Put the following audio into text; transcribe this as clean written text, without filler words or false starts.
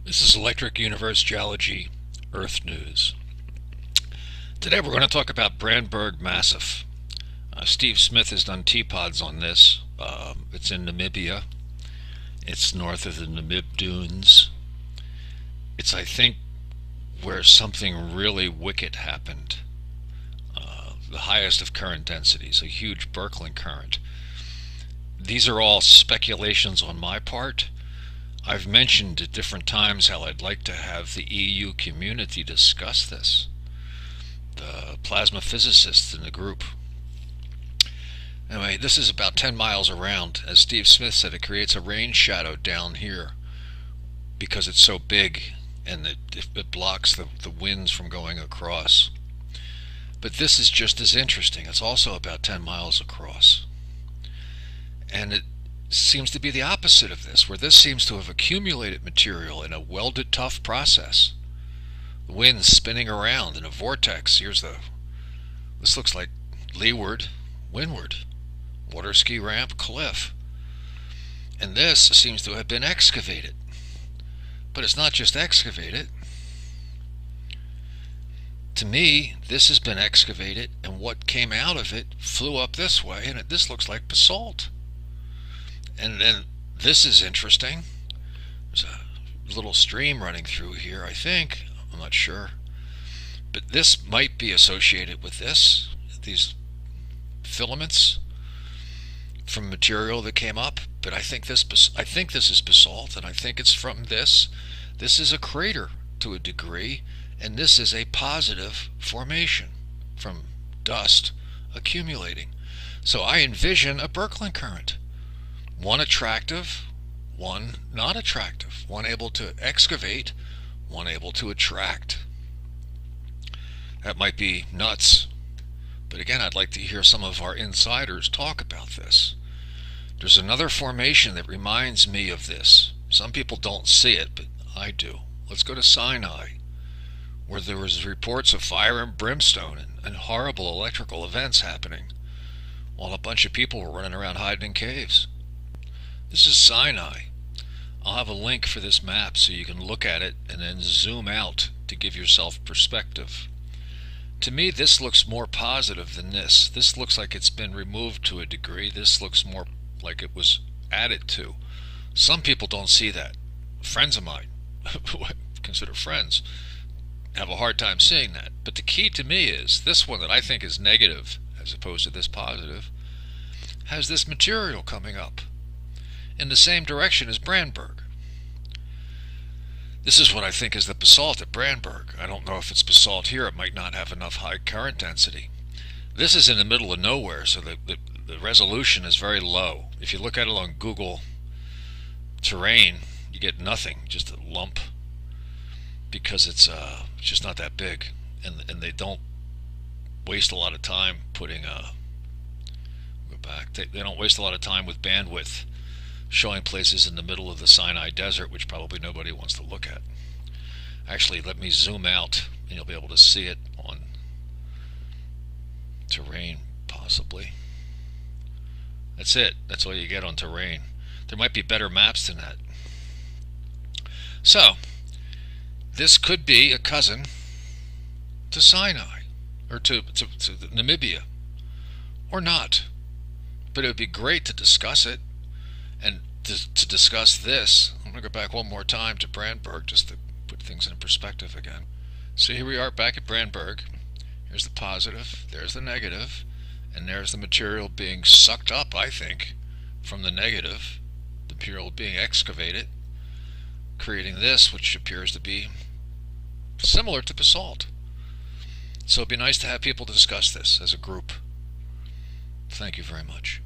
This is Electric Universe Geology Earth News. Today we're going to talk about Brandberg Massif. Steve Smith has done T-pods on this. It's in Namibia. It's north of the Namib Dunes. It's, I think, where something really wicked happened. The highest of current densities, a huge Birkeland current. These are all speculations on my part. I've mentioned at different times how I'd like to have the EU community discuss this, the plasma physicists in the group. Anyway, this is about 10 miles around. As Steve Smith said, it creates a rain shadow down here because it's so big and it blocks the winds from going across. But this is just as interesting. It's also about 10 miles across. And it seems to be the opposite of this, where this seems to have accumulated material in a welded tough process. The wind's spinning around in a vortex. This looks like leeward, windward, water ski ramp, cliff. And this seems to have been excavated. But it's not just excavated. To me, this has been excavated, and what came out of it flew up this way, and this looks like basalt. And then this is interesting. There's a little stream running through here, I think. I'm not sure. But this might be associated with these filaments from material that came up. But I think this is basalt, and I think it's from this. This is a crater to a degree, and this is a positive formation from dust accumulating. So I envision a Birkeland current. One attractive, one not attractive. One able to excavate, one able to attract. That might be nuts. But again, I'd like to hear some of our insiders talk about this. There's another formation that reminds me of this. Some people don't see it, but I do. Let's go to Sinai, where there was reports of fire and brimstone and horrible electrical events happening, while a bunch of people were running around hiding in caves. This is Sinai. I'll have a link for this map so you can look at it and then zoom out to give yourself perspective. To me, this looks more positive than this. This looks like it's been removed to a degree. This looks more like it was added to. Some people don't see that. Friends of mine, who I consider friends, have a hard time seeing that. But the key to me is this one that I think is negative as opposed to this positive has this material coming up in the same direction as Brandberg. This is what I think is the basalt at Brandberg. I don't know if it's basalt here. It might not have enough high current density. This is in the middle of nowhere, so the resolution is very low. If you look at it on Google terrain, you get nothing, just a lump, because it's just not that big, and they don't waste a lot of time putting go back. They don't waste a lot of time with bandwidth showing places in the middle of the Sinai Desert, which probably nobody wants to look at. Actually, let me zoom out, and you'll be able to see it on terrain, possibly. That's it. That's all you get on terrain. There might be better maps than that. So, this could be a cousin to Sinai, or to Namibia, or not. But it would be great to discuss it. And to discuss this, I'm going to go back one more time to Brandberg just to put things in perspective again. So here we are back at Brandberg. Here's the positive, there's the negative, and there's the material being sucked up, I think, from the negative. The material being excavated, creating this, which appears to be similar to basalt. So it'd be nice to have people discuss this as a group. Thank you very much.